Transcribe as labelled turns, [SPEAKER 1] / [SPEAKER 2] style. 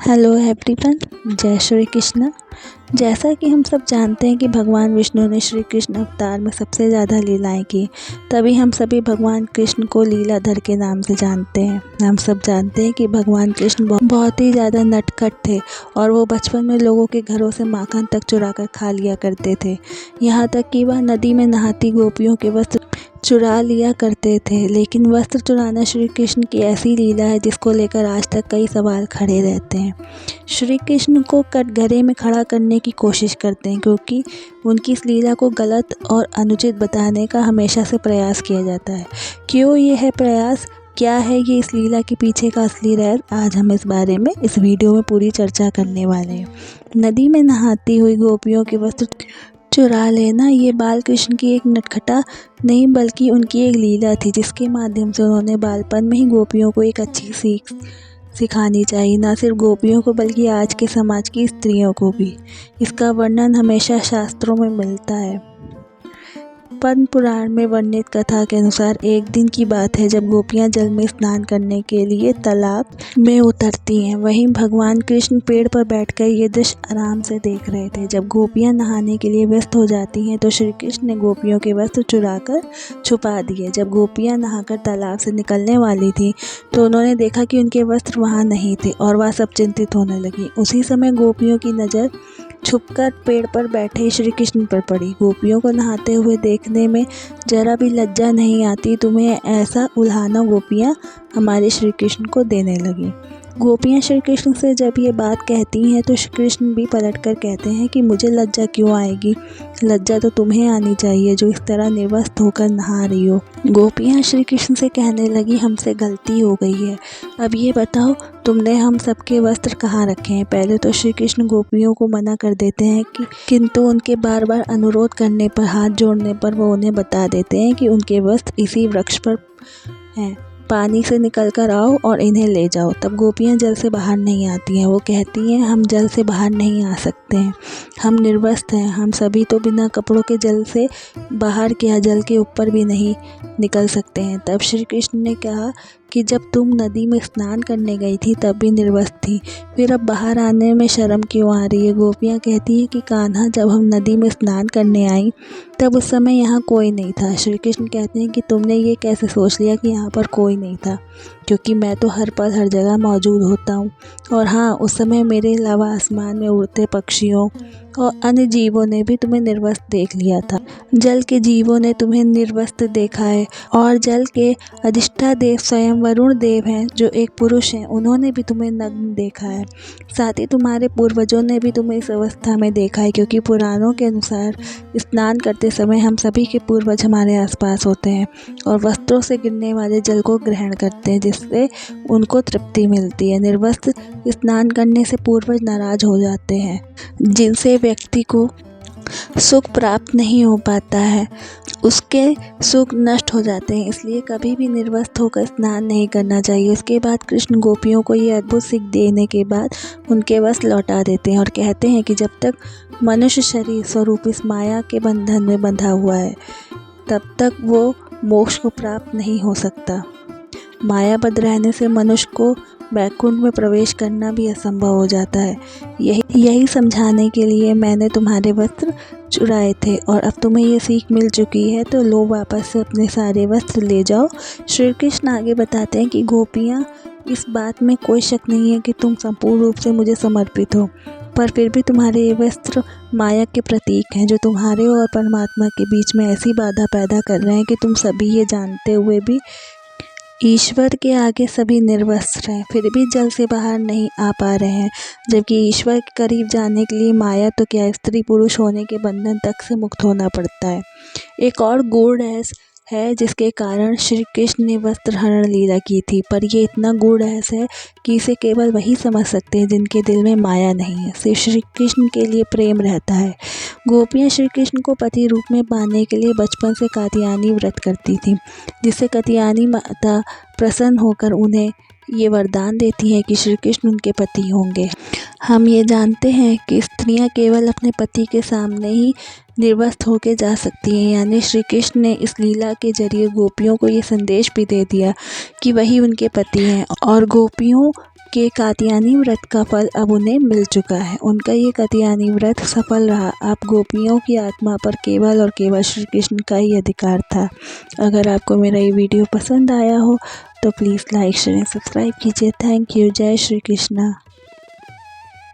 [SPEAKER 1] Hello everyone, जय श्री कृष्ण। जैसा कि हम सब जानते हैं कि भगवान विष्णु ने श्री कृष्ण अवतार में सबसे ज़्यादा लीलाएं की, तभी हम सभी भगवान कृष्ण को लीलाधर के नाम से जानते हैं। हम सब जानते हैं कि भगवान कृष्ण बहुत ही ज़्यादा नटखट थे और वो बचपन में लोगों के घरों से माखन तक चुरा कर खा लिया करते थे। यहाँ तक कि वह नदी में नहाती गोपियों के वस्त्र चुरा लिया करते थे। लेकिन वस्त्र चुराना श्री कृष्ण की ऐसी लीला है जिसको लेकर आज तक कई सवाल खड़े रहते हैं। श्री कृष्ण को कटघरे में खड़ा करने की कोशिश करते हैं, क्योंकि उनकी इस लीला को गलत और अनुचित बताने का हमेशा से प्रयास किया जाता है। क्यों ये है प्रयास, क्या है ये इस लीला के पीछे का असली राज, आज हम इस बारे में इस वीडियो में पूरी चर्चा करने वाले हैं। नदी में नहाती हुई गोपियों के वस्त्र चुरा लेना ये बाल कृष्ण की एक नटखटा नहीं बल्कि उनकी एक लीला थी, जिसके माध्यम से उन्होंने बालपन में ही गोपियों को एक अच्छी सीख सिखानी चाहिए। न सिर्फ गोपियों को बल्कि आज के समाज की स्त्रियों को भी। इसका वर्णन हमेशा शास्त्रों में मिलता है। पद्म पुराण में वर्णित कथा के अनुसार एक दिन की बात है जब गोपियां जल में स्नान करने के लिए तालाब में उतरती हैं। वहीं भगवान कृष्ण पेड़ पर बैठकर ये दृश्य आराम से देख रहे थे। जब गोपियां नहाने के लिए व्यस्त हो जाती हैं तो श्री कृष्ण ने गोपियों के वस्त्र चुराकर छुपा दिए। जब गोपियां नहाकर तालाब से निकलने वाली थी तो उन्होंने देखा कि उनके वस्त्र वहाँ नहीं थे और वह सब चिंतित होने लगी। उसी समय गोपियों की नज़र छुपकर पेड़ पर बैठे श्री कृष्ण पर पड़ी। गोपियों को नहाते हुए देखने में जरा भी लज्जा नहीं आती। तुम्हें ऐसा उल्हाना गोपियाँ हमारे श्री कृष्ण को देने लगी। गोपियाँ श्री कृष्ण से जब ये बात कहती हैं तो श्री कृष्ण भी पलटकर कहते हैं कि मुझे लज्जा क्यों आएगी, लज्जा तो तुम्हें आनी चाहिए जो इस तरह निर्वस्त्र होकर नहा रही हो। गोपियाँ श्री कृष्ण से कहने लगी, हमसे गलती हो गई है, अब ये बताओ तुमने हम सबके वस्त्र कहाँ रखे हैं। पहले तो श्री कृष्ण गोपियों को मना कर देते हैं किंतु उनके बार बार अनुरोध करने पर, हाथ जोड़ने पर वो उन्हें बता देते हैं कि उनके वस्त्र इसी वृक्ष पर हैं, पानी से निकल कर आओ और इन्हें ले जाओ। तब गोपियाँ जल से बाहर नहीं आती हैं। वो कहती हैं, हम जल से बाहर नहीं आ सकते हैं, हम निर्वस्त्र हैं, हम सभी तो बिना कपड़ों के जल से बाहर क्या जल के ऊपर भी नहीं निकल सकते हैं। तब श्री कृष्ण ने कहा कि जब तुम नदी में स्नान करने गई थी तब भी निर्वस्त्र थी, फिर अब बाहर आने में शर्म क्यों आ रही है। गोपियाँ कहती हैं कि कान्हा, जब हम नदी में स्नान करने आई तब उस समय यहाँ कोई नहीं था। श्री कृष्ण कहते हैं कि तुमने ये कैसे सोच लिया कि यहाँ पर कोई नहीं था, क्योंकि मैं तो हर पल हर जगह मौजूद होता हूँ। और हाँ, उस समय मेरे अलावा आसमान में उड़ते पक्षियों और अन्य जीवों ने भी तुम्हें निर्वस्त्र देख लिया था। जल के जीवों ने तुम्हें निर्वस्त्र देखा है और जल के अधिष्ठा देव स्वयं वरुण देव हैं जो एक पुरुष हैं, उन्होंने भी तुम्हें नग्न देखा है। साथ ही तुम्हारे पूर्वजों ने भी तुम्हें इस अवस्था में देखा है, क्योंकि पुराणों के अनुसार स्नान करते समय हम सभी के पूर्वज हमारे आसपास होते हैं और वस्त्रों से गिरने वाले जल को ग्रहण करते हैं, जिससे उनको तृप्ति मिलती है। निर्वस्त्र स्नान करने से पूर्वज नाराज हो जाते हैं, जिनसे व्यक्ति को सुख प्राप्त नहीं हो पाता है, उसके सुख नष्ट हो जाते हैं। इसलिए कभी भी निर्वस्त्र होकर स्नान नहीं करना चाहिए। उसके बाद कृष्ण गोपियों को ये अद्भुत सीख देने के बाद उनके वस्त्र लौटा देते हैं और कहते हैं कि जब तक मनुष्य शरीर स्वरूप इस माया के बंधन में बंधा हुआ है तब तक वो मोक्ष को प्राप्त नहीं हो सकता। मायाबद्ध रहने से मनुष्य को वैकुंठ में प्रवेश करना भी असंभव हो जाता है। यही समझाने के लिए मैंने तुम्हारे वस्त्र चुराए थे और अब तुम्हें ये सीख मिल चुकी है, तो लो वापस से अपने सारे वस्त्र ले जाओ। श्री कृष्ण आगे बताते हैं कि गोपियाँ, इस बात में कोई शक नहीं है कि तुम संपूर्ण रूप से मुझे समर्पित हो, पर फिर भी तुम्हारे ये वस्त्र माया के प्रतीक हैं जो तुम्हारे और परमात्मा के बीच में ऐसी बाधा पैदा कर रहे हैं कि तुम सभी ये जानते हुए भी ईश्वर के आगे सभी निर्वस्त्र हैं, फिर भी जल से बाहर नहीं आ पा रहे हैं। जबकि ईश्वर के करीब जाने के लिए माया तो क्या, स्त्री पुरुष होने के बंधन तक से मुक्त होना पड़ता है। एक और गूढ़ रहस्य है जिसके कारण श्री कृष्ण ने वस्त्र हरण लीला की थी, पर यह इतना गूढ़ रहस्य है कि इसे केवल वही समझ सकते हैं जिनके दिल में माया नहीं है, सिर्फ श्री कृष्ण के लिए प्रेम रहता है। गोपियाँ श्री कृष्ण को पति रूप में पाने के लिए बचपन से कात्यायनी व्रत करती थीं, जिससे कात्यायनी माता प्रसन्न होकर उन्हें ये वरदान देती हैं कि श्री कृष्ण उनके पति होंगे। हम ये जानते हैं कि स्त्रियां केवल अपने पति के सामने ही निर्वस्त्र होके जा सकती हैं। यानी श्री कृष्ण ने इस लीला के जरिए गोपियों को ये संदेश भी दे दिया कि वही उनके पति हैं और गोपियों के कात्यायनी व्रत का फल अब उन्हें मिल चुका है। उनका ये कात्यायनी व्रत सफल रहा। अब गोपियों की आत्मा पर केवल और केवल श्री कृष्ण का ही अधिकार था। अगर आपको मेरा ये वीडियो पसंद आया हो तो प्लीज़ लाइक शेयर सब्सक्राइब कीजिए। Thank you. जय श्री कृष्णा।